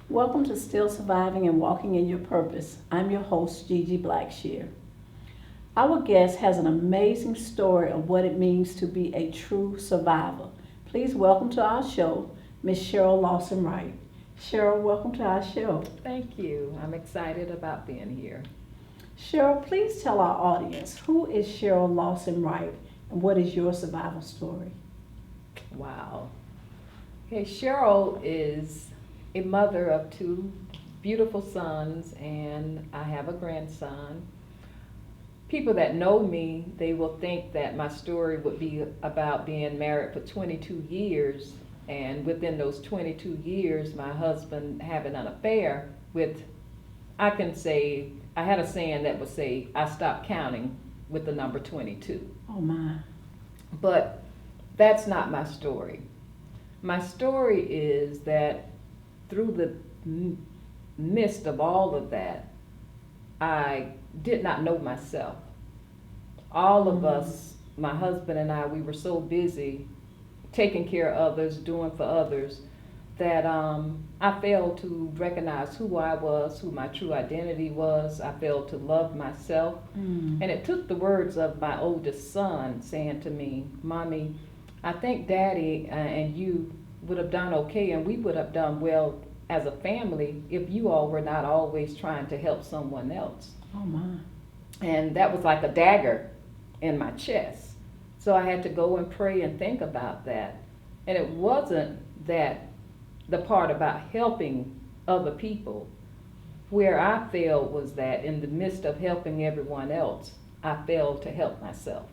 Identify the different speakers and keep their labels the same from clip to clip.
Speaker 1: Welcome to Still Surviving and Walking in Your Purpose. I'm your host, Gigi Blackshear. Our guest has an amazing story of what it means to be a true survivor. Please welcome to our show, Miss Cheryl Lawson-Wright. Cheryl, welcome to our show.
Speaker 2: Thank you. I'm excited about being here.
Speaker 1: Cheryl, please tell our audience, who is Cheryl Lawson-Wright and what is your survival story?
Speaker 2: Wow. Okay, Cheryl is a mother of two beautiful sons, and I have a grandson. People that know me, they will think that my story would be about being married for 22 years, and within those 22 years, my husband having an affair with, I can say, I had a saying that would say, I stopped counting with the number 22.
Speaker 1: Oh my.
Speaker 2: But that's not my story. My story is that through the midst of all of that, I did not know myself. All of us, my husband and I, we were so busy taking care of others, doing for others, that I failed to recognize who I was, who my true identity was. I failed to love myself. And it took the words of my oldest son saying to me, Mommy, I think Daddy and you would have done okay, and we would have done well as a family if you all were not always trying to help someone else.
Speaker 1: Oh my.
Speaker 2: And that was like a dagger in my chest. So I had to go and pray and think about that. And it wasn't that the part about helping other people. Where I failed was that in the midst of helping everyone else, I failed to help myself.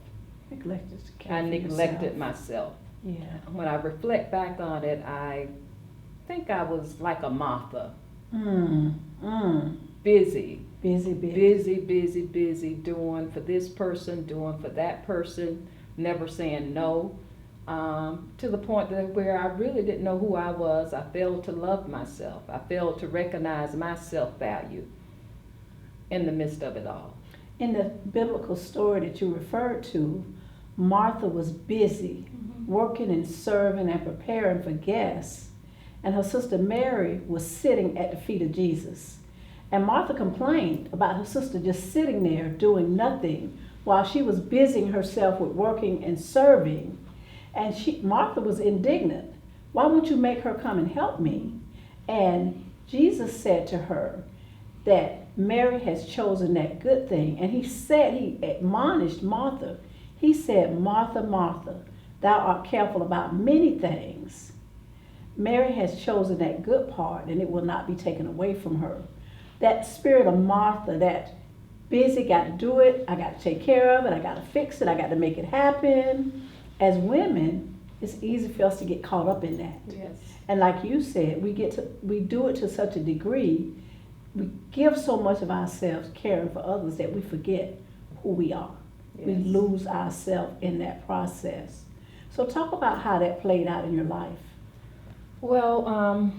Speaker 1: Neglected to care
Speaker 2: I
Speaker 1: for
Speaker 2: neglected
Speaker 1: yourself.
Speaker 2: myself.
Speaker 1: Yeah.
Speaker 2: When I reflect back on it, I think I was like a Martha. Busy, doing for this person, doing for that person, never saying no, to the point that where I really didn't know who I was. I failed to love myself. I failed to recognize my self-value in the midst of it all.
Speaker 1: In the biblical story that you referred to, Martha was busy working and serving and preparing for guests, and her sister Mary was sitting at the feet of Jesus. And Martha complained about her sister just sitting there doing nothing while she was busying herself with working and serving. And Martha was indignant. Why won't you make her come and help me? And Jesus said to her that Mary has chosen that good thing. And he admonished Martha. He said, Martha, Martha, thou art careful about many things. Mary has chosen that good part, and it will not be taken away from her. That spirit of Martha, that busy, got to do it, I got to take care of it, I got to fix it, I got to make it happen. As women, it's easy for us to get caught up in that.
Speaker 2: Yes.
Speaker 1: And like you said, we do it to such a degree, we give so much of ourselves caring for others that we forget who we are.
Speaker 2: Yes.
Speaker 1: We lose ourselves in that process. So talk about how that played out in your life.
Speaker 2: Well,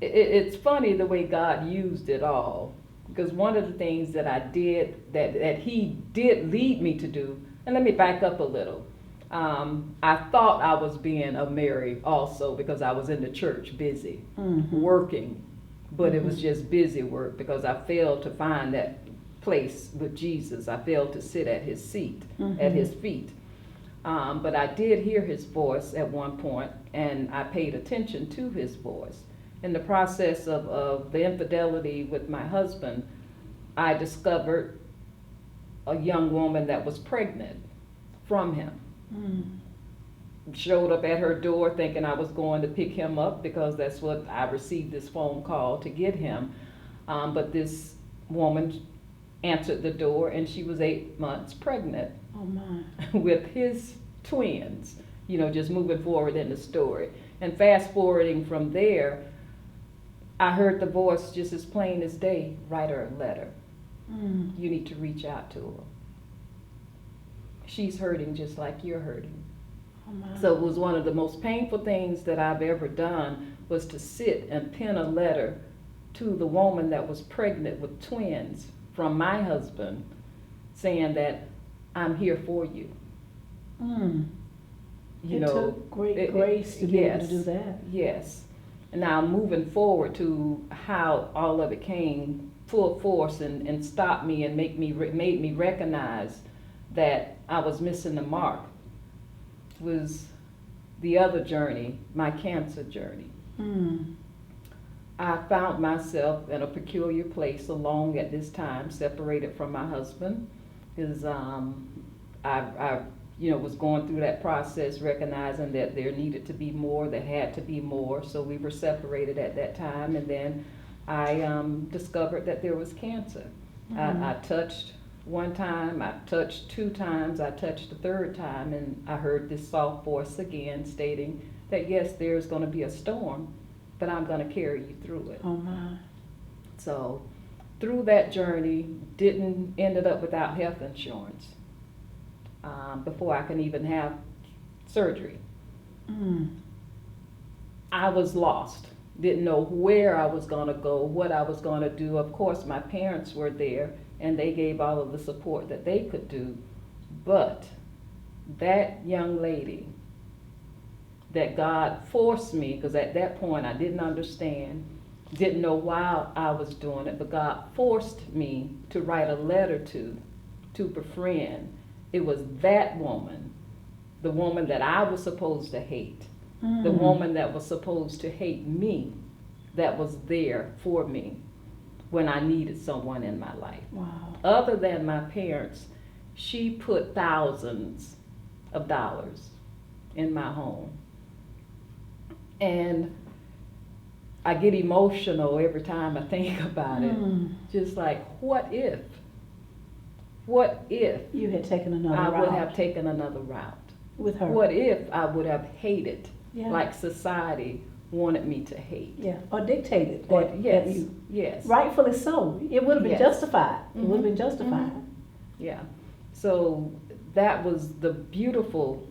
Speaker 2: it's funny the way God used it all, because one of the things that I did, that he did lead me to do, and let me back up a little. I thought I was being a Mary also because I was in the church busy, working, but it was just busy work because I failed to find that place with Jesus. I failed to sit at his seat,
Speaker 1: Mm-hmm.
Speaker 2: at his feet. But I did hear his voice at one point, and I paid attention to his voice. In the process of the infidelity with my husband, I discovered a young woman that was pregnant from him. Showed up at her door thinking I was going to pick him up because that's what I received this phone call to get him. But this woman answered the door, and she was 8 months pregnant.
Speaker 1: Oh my.
Speaker 2: With his twins, just moving forward in the story. And fast forwarding from there, I heard the voice just as plain as day, write her a letter. You need to reach out to her. She's hurting just like you're hurting.
Speaker 1: Oh my.
Speaker 2: So it was one of the most painful things that I've ever done, was to sit and pen a letter to the woman that was pregnant with twins from my husband, saying that I'm here for you.
Speaker 1: It took great grace to be able to do that.
Speaker 2: Yes. And now moving forward to how all of it came full force and stopped me and made me recognize that I was missing the mark, was the other journey, my cancer journey. I found myself in a peculiar place alone at this time, separated from my husband, because I was going through that process, recognizing that there needed to be more, there had to be more. So we were separated at that time, and then I discovered that there was cancer. I touched one time, I touched 2 times, I touched the 3rd time, and I heard this soft voice again stating that yes, there's going to be a storm, but I'm going to carry you through it.
Speaker 1: Oh my.
Speaker 2: So through that journey, ended up without health insurance before I can even have surgery. I was lost, didn't know where I was going to go, what I was going to do. Of course, my parents were there, and they gave all of the support that they could do. But that young lady that God forced me, because at that point I didn't understand, didn't know why I was doing it, but God forced me to write a letter to befriend. It was that woman, the woman that I was supposed to hate, the woman that was supposed to hate me, that was there for me when I needed someone in my life.
Speaker 1: Wow.
Speaker 2: Other than my parents, she put thousands of dollars in my home. And I get emotional every time I think about it. Just like, what if
Speaker 1: You had taken another
Speaker 2: I
Speaker 1: route
Speaker 2: would have taken another route?
Speaker 1: with her.
Speaker 2: What if I would have hated
Speaker 1: Yeah.
Speaker 2: like society wanted me to hate?
Speaker 1: Yeah, or dictated
Speaker 2: Or,
Speaker 1: that
Speaker 2: yes,
Speaker 1: you.
Speaker 2: yes.
Speaker 1: Rightfully so. It would have been
Speaker 2: Yes.
Speaker 1: justified. It would have been
Speaker 2: Mhm.
Speaker 1: justified.
Speaker 2: Yeah. So that was the beautiful,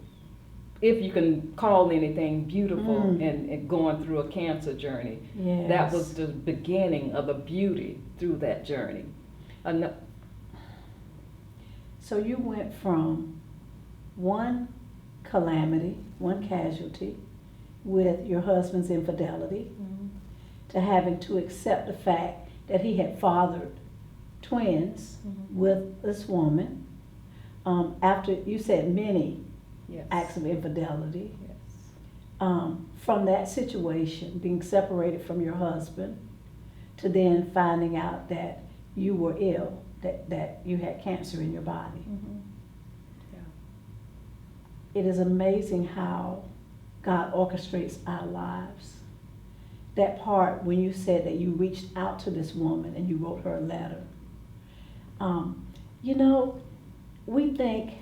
Speaker 2: if you can call anything beautiful in going through a cancer journey.
Speaker 1: Yes.
Speaker 2: That was the beginning of a beauty through that journey.
Speaker 1: So you went from one calamity, one casualty with your husband's infidelity to having to accept the fact that he had fathered twins with this woman after you said many
Speaker 2: Yes.
Speaker 1: acts of infidelity.
Speaker 2: Yes.
Speaker 1: From that situation, being separated from your husband, to then finding out that you were ill, that you had cancer in your body.
Speaker 2: Yeah.
Speaker 1: It is amazing how God orchestrates our lives. That part when you said that you reached out to this woman and you wrote her a letter. We think,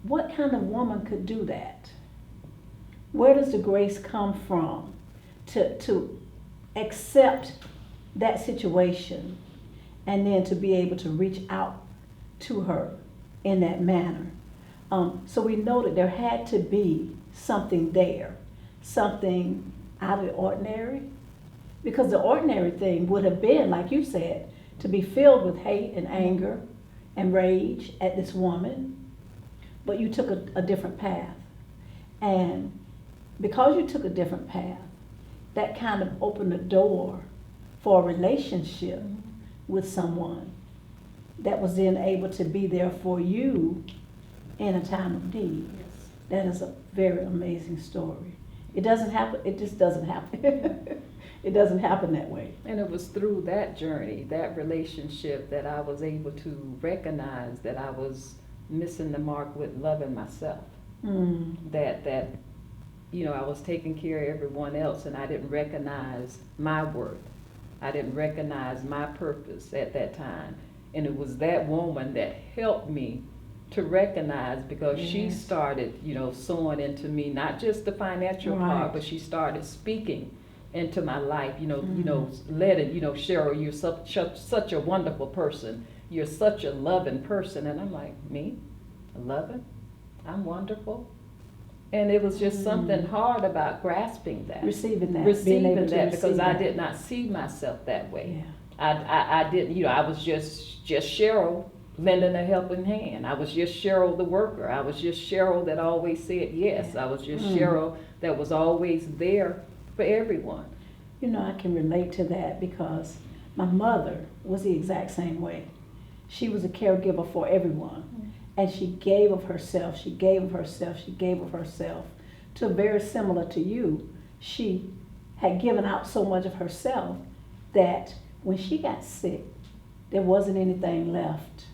Speaker 1: what kind of woman could do that? Where does the grace come from to accept that situation and then to be able to reach out to her in that manner? So we know that there had to be something there, something out of the ordinary, because the ordinary thing would have been, like you said, to be filled with hate and anger and rage at this woman. But you took a different path. And because you took a different path, that kind of opened the door for a relationship with someone that was then able to be there for you in a time of need.
Speaker 2: Yes.
Speaker 1: That is a very amazing story. It doesn't happen, it just doesn't happen. It doesn't happen that way.
Speaker 2: And it was through that journey, that relationship, that I was able to recognize that I was missing the mark with loving myself. That I was taking care of everyone else, and I didn't recognize my worth. I didn't recognize my purpose at that time. And it was that woman that helped me to recognize, because she started, sowing into me, not just the financial part, but she started speaking into my life, letting, Cheryl, you're such a wonderful person. You're such a loving person. And I'm like, me? Loving? I'm wonderful? And it was just something hard about grasping that.
Speaker 1: Receiving that.
Speaker 2: Receiving that, because I did not see myself that way.
Speaker 1: Yeah.
Speaker 2: I didn't, I was just Cheryl lending a helping hand. I was just Cheryl the worker. I was just Cheryl that always said yes. I was just Cheryl that was always there for everyone.
Speaker 1: I can relate to that because my mother was the exact same way. She was a caregiver for everyone. And she gave of herself, she gave of herself, she gave of herself. To very similar to you, she had given out so much of herself that when she got sick, there wasn't anything left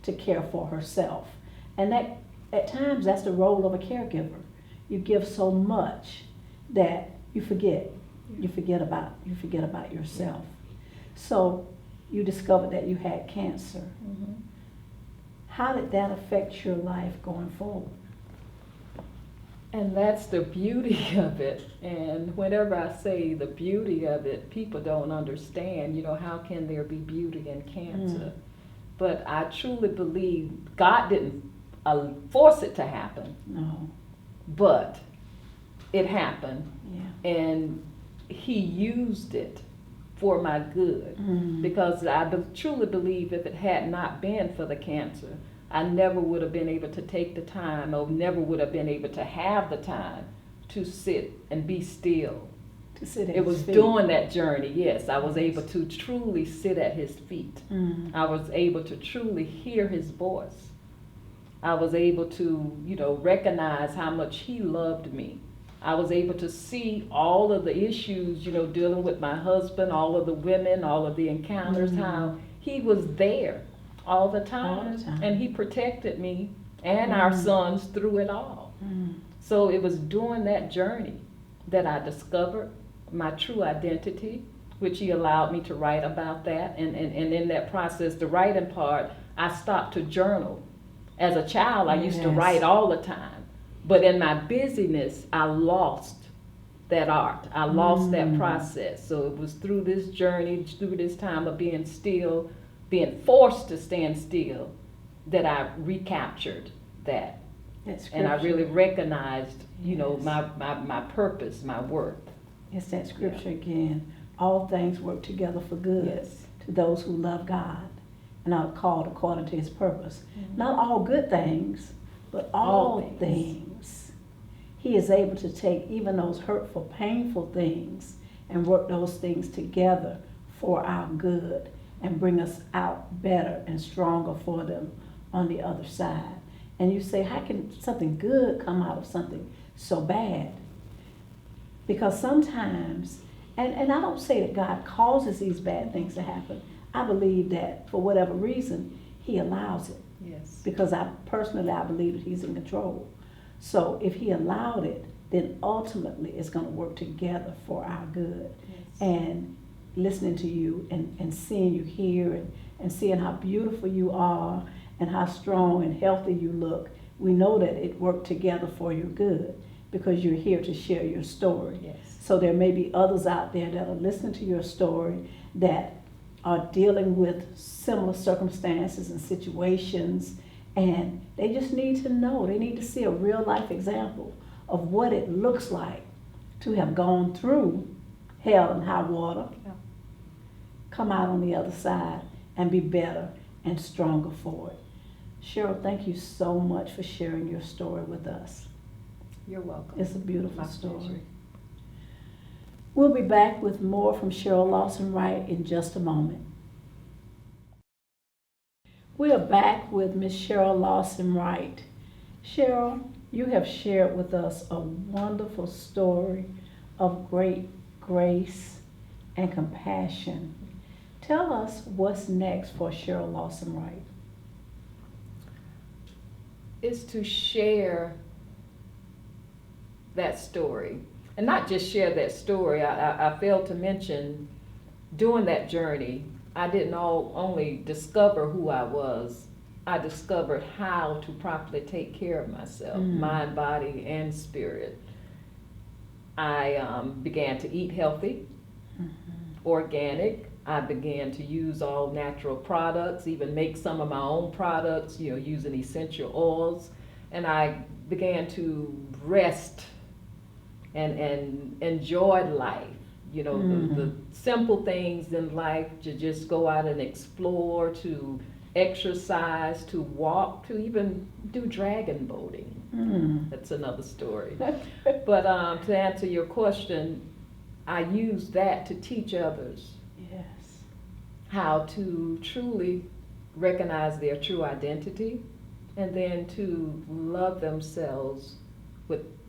Speaker 1: to care for herself. And that, at times, that's the role of a caregiver. You give so much that you forget about yourself. So you discovered that you had cancer. How did that affect your life going forward?
Speaker 2: And that's the beauty of it. And whenever I say the beauty of it, people don't understand, how can there be beauty in cancer? But I truly believe God didn't force it to happen.
Speaker 1: No.
Speaker 2: But it happened.
Speaker 1: Yeah.
Speaker 2: And He used it for my good. Because I truly believe if it had not been for the cancer, I never would have been able to take the time, or never would have been able to have the time to sit and be still.
Speaker 1: To sit at
Speaker 2: It was
Speaker 1: his feet.
Speaker 2: during that journey, yes, I was able to truly sit at His feet. I was able to truly hear His voice. I was able to, recognize how much He loved me. I was able to see all of the issues, dealing with my husband, all of the women, all of the encounters, how He was there all the time. And He protected me and our sons through it all. So it was during that journey that I discovered my true identity, which He allowed me to write about that. And in that process, the writing part, I stopped to journal. As a child, I used to write all the time. But in my busyness, I lost that art. I lost that process. So it was through this journey, through this time of being still, being forced to stand still, that I recaptured that. And I really recognized, my purpose, my worth.
Speaker 1: It's that scripture again. All things work together for good to those who love God and are called according to His purpose. Not all good things, but all things. He is able to take even those hurtful, painful things and work those things together for our good and bring us out better and stronger for them on the other side. And you say, how can something good come out of something so bad? Because sometimes, and I don't say that God causes these bad things to happen. I believe that for whatever reason, He allows it.
Speaker 2: Yes.
Speaker 1: Because I believe that He's in control. So if He allowed it, then ultimately it's going to work together for our good.
Speaker 2: Yes.
Speaker 1: And listening to you and seeing you here and seeing how beautiful you are and how strong and healthy you look, we know that it worked together for your good because you're here to share your story.
Speaker 2: Yes.
Speaker 1: So there may be others out there that are listening to your story that are dealing with similar circumstances and situations, and they just need to know, they need to see a real life example of what it looks like to have gone through hell and high water, come out on the other side and be better and stronger for it. Cheryl, thank you so much for sharing your story with us.
Speaker 2: You're welcome.
Speaker 1: It's a beautiful
Speaker 2: My
Speaker 1: story.
Speaker 2: pleasure.
Speaker 1: We'll be back with more from Cheryl Lawson-Wright in just a moment. We are back with Miss Cheryl Lawson-Wright. Cheryl, you have shared with us a wonderful story of great grace and compassion. Tell us what's next for Cheryl Lawson-Wright.
Speaker 2: Is to share that story. And not just share that story. I failed to mention, during that journey, I didn't only discover who I was, I discovered how to properly take care of myself, mind, body, and spirit. I began to eat healthy, organic. I began to use all natural products, even make some of my own products, using essential oils. And I began to rest and enjoy life. The simple things in life, to just go out and explore, to exercise, to walk, to even do dragon boating. That's another story. But to answer your question, I use that to teach others how to truly recognize their true identity, and then to love themselves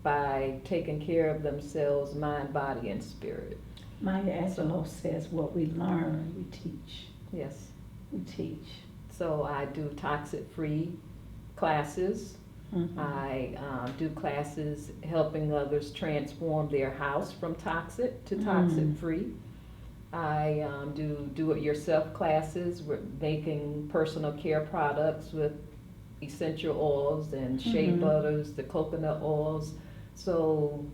Speaker 2: by taking care of themselves, mind, body, and spirit.
Speaker 1: Maya Angelou says, what we learn, we teach.
Speaker 2: Yes.
Speaker 1: We teach.
Speaker 2: So I do toxic-free classes. I do classes helping others transform their house from toxic to toxic-free. I do do-it-yourself classes. We're making personal care products with essential oils and shea butters, the coconut oils. So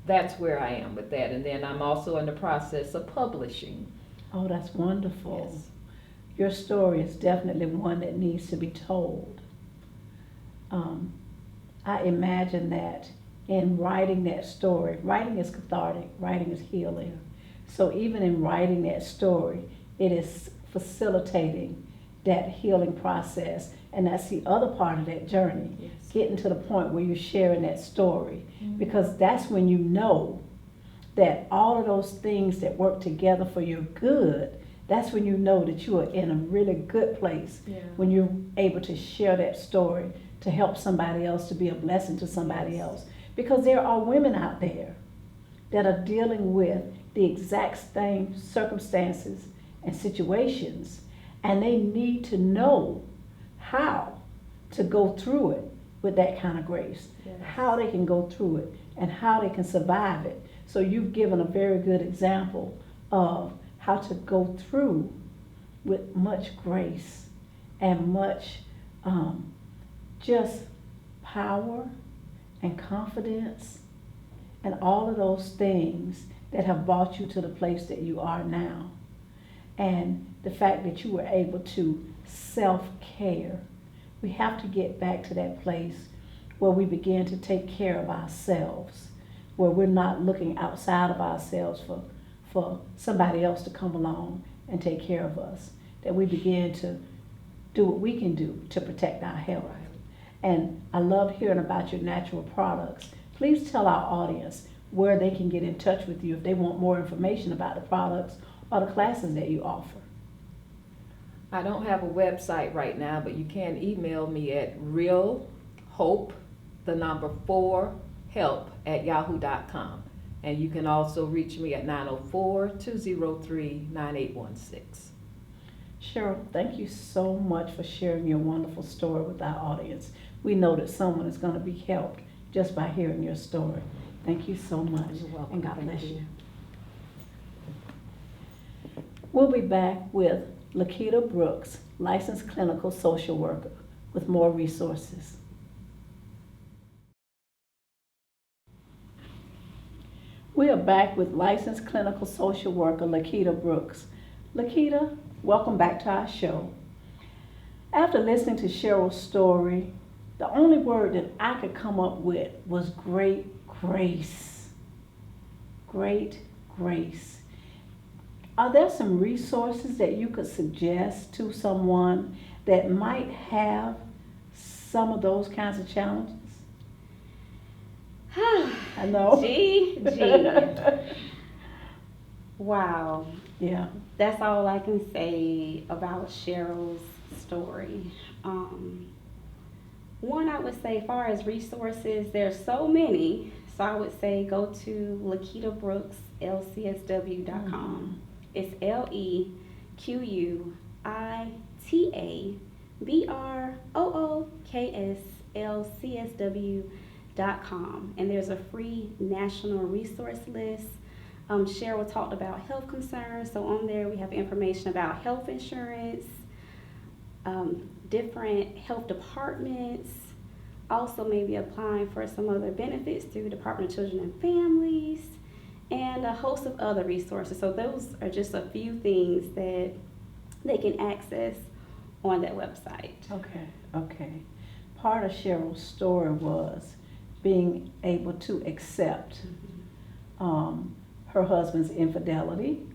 Speaker 2: that's where I am with that. And then I'm also in the process of publishing.
Speaker 1: Oh, that's wonderful.
Speaker 2: Yes.
Speaker 1: Your story is definitely one that needs to be told. I imagine that in writing that story, writing is cathartic, writing is healing. So even in writing that story, it is facilitating that healing process. And that's the other part of that journey, getting to the point where you're sharing that story. Because that's when you know that all of those things that work together for your good, that's when you know that you are in a really good place, when you're able to share that story to help somebody else, to be a blessing to somebody else. Because there are women out there that are dealing with the exact same circumstances and situations, and they need to know how to go through it with that kind of grace, how they can go through it and how they can survive it. So you've given a very good example of how to go through with much grace and much just power and confidence and all of those things that have brought you to the place that you are now. And the fact that you were able to self-care. We have to get back to that place where we begin to take care of ourselves, where we're not looking outside of ourselves for somebody else to come along and take care of us, that we begin to do what we can do to protect our health. And I love hearing about your natural products. Please tell our audience where they can get in touch with you if they want more information about the products or the classes that you offer.
Speaker 2: I don't have a website right now, but you can email me at realhope4help@yahoo.com. And you can also reach me at 904-203-9816.
Speaker 1: Cheryl, thank you so much for sharing your wonderful story with our audience. We know that someone is going to be helped just by hearing your story. Thank you so much.
Speaker 2: You're welcome.
Speaker 1: And God bless you. We'll be back with Lakita Brooks, licensed clinical social worker, with more resources. We are back with licensed clinical social worker Lakita Brooks. Lakita, welcome back to our show. After listening to Cheryl's story, the only word that I could come up with was great grace. Great grace. Are there some resources that you could suggest to someone that might have some of those kinds of challenges? I know.
Speaker 3: Gigi. Wow.
Speaker 1: Yeah.
Speaker 3: That's all I can say about Cheryl's story. One, I would say, as far as resources, there's so many. So I would say go to Lakita Brooks, LCSW.com. It's LequitaBrookslcsW.com. And there's a free national resource list. Cheryl talked about health concerns. So on there we have information about health insurance, different health departments, also maybe applying for some other benefits through Department of Children and Families, and a host of other resources. So those are just a few things that they can access on that website.
Speaker 1: Okay. Part of Cheryl's story was being able to accept her husband's infidelity,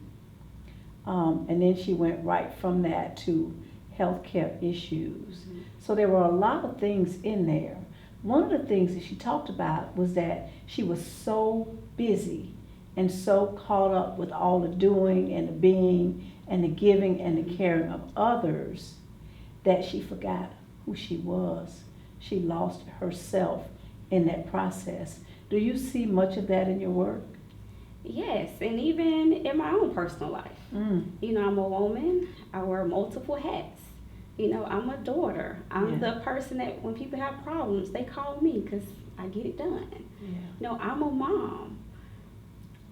Speaker 1: and then she went right from that to healthcare issues. So there were a lot of things in there. One of the things that she talked about was that she was so busy and so caught up with all the doing and the being and the giving and the caring of others that she forgot who she was. She lost herself in that process. Do you see much of that in your work?
Speaker 3: Yes, and even in my own personal life. You know, I'm a woman. I wear multiple hats. You know, I'm a daughter. I'm the person that when people have problems, they call me because I get it done. No, I'm a mom.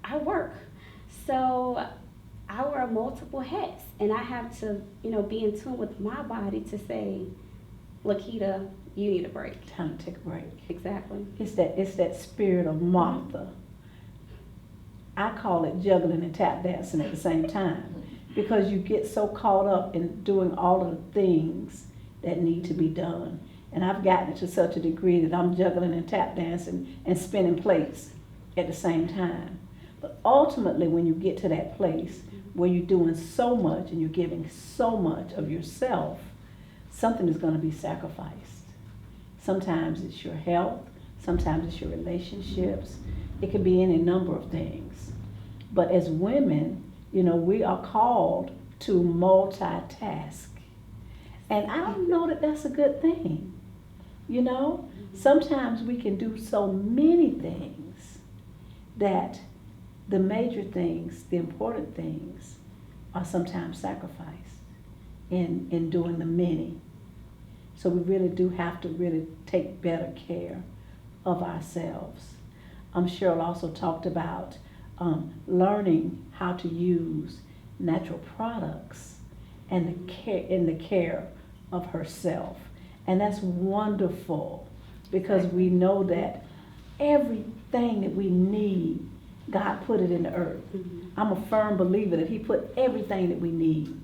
Speaker 3: I work. So I wear multiple hats, and I have to, you know, be in tune with my body to say, Lakita, you need a break.
Speaker 1: Time to take a break.
Speaker 3: Exactly.
Speaker 1: It's that spirit of Martha. I call it juggling and tap dancing at the same time, because you get so caught up in doing all of the things that need to be done. And I've gotten it to such a degree that I'm juggling and tap dancing and spinning plates at the same time. But ultimately, when you get to that place where you're doing so much and you're giving so much of yourself, something is going to be sacrificed. Sometimes it's your health, sometimes it's your relationships. It could be any number of things. But as women, you know, we are called to multitask. And I don't know that that's a good thing. You know, sometimes we can do so many things that the major things, the important things, are sometimes sacrificed in doing the many. So we really do have to really take better care of ourselves. Cheryl also talked about learning how to use natural products and the care of herself. And that's wonderful, because we know that everything that we need, God put it in the earth. I'm a firm believer that He put everything that we need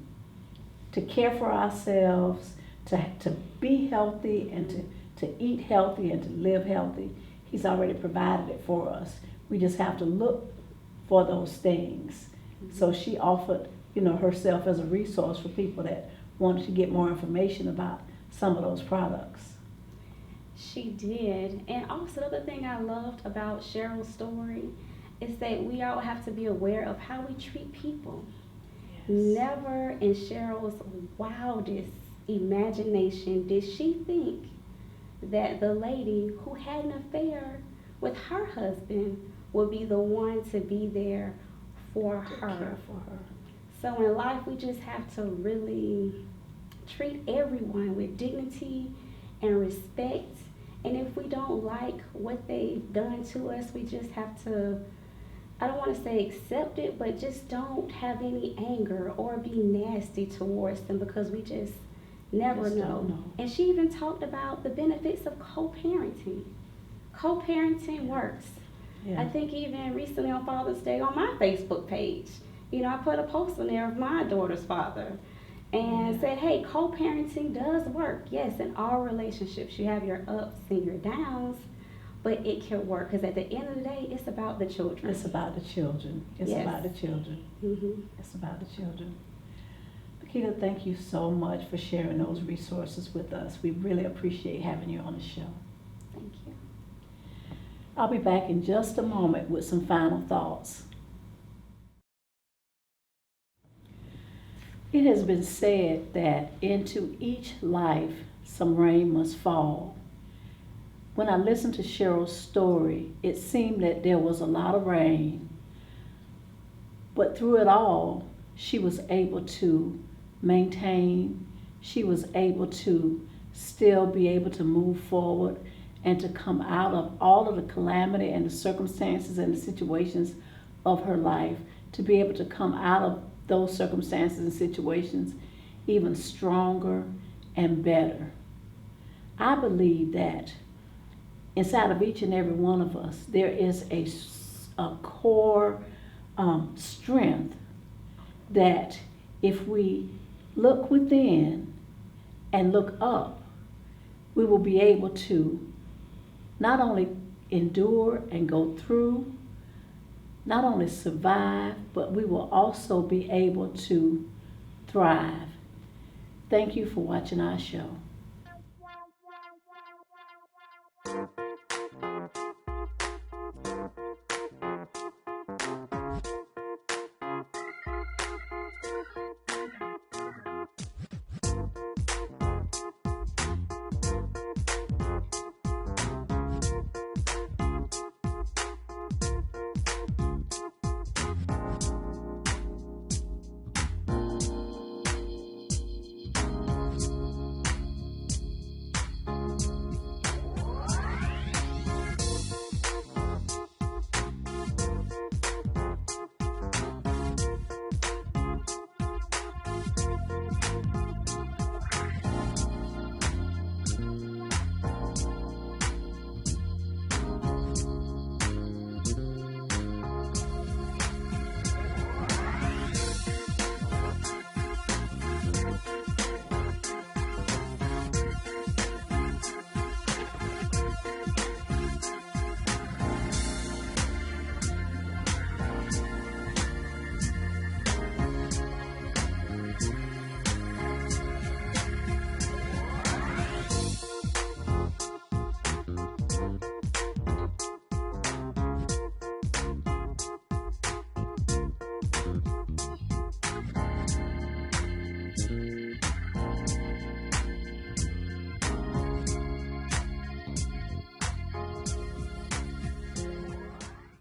Speaker 1: to care for ourselves, to be healthy, and to eat healthy and to live healthy. He's already provided it for us. We just have to look for those things. So she offered, you know, herself as a resource for people that wanted to get more information about some of those products.
Speaker 3: She did. And also the other thing I loved about Cheryl's story is that we all have to be aware of how we treat people. Never in Cheryl's wildest imagination did she think that the lady who had an affair with her husband would be the one to be there for her. So in life, we just have to really treat everyone with dignity and respect. And if we don't like what they've done to us, we just have to, I don't want to say accept it, but just don't have any anger or be nasty towards them, because we just never know. And she even talked about the benefits of co-parenting. Co-parenting works. I think even recently on Father's Day on my Facebook page, you know, I put a post on there of my daughter's father and said, hey, co-parenting does work. Yes, in all relationships, you have your ups and your downs, but it can work, because at the end of the day, it's about the children.
Speaker 1: It's about the children. It's about the children. It's about the children. Lakita, thank you so much for sharing those resources with us. We really appreciate having you on the show.
Speaker 3: Thank you.
Speaker 1: I'll be back in just a moment with some final thoughts. It has been said that into each life some rain must fall. When I listened to Cheryl's story, it seemed that there was a lot of rain, but through it all, she was able to maintain, she was able to still be able to move forward and to come out of all of the calamity and the circumstances and the situations of her life, to be able to come out of those circumstances and situations even stronger and better. I believe that inside of each and every one of us, there is a core strength that if we look within and look up, we will be able to not only endure and go through, not only survive, but we will also be able to thrive. Thank you for watching our show.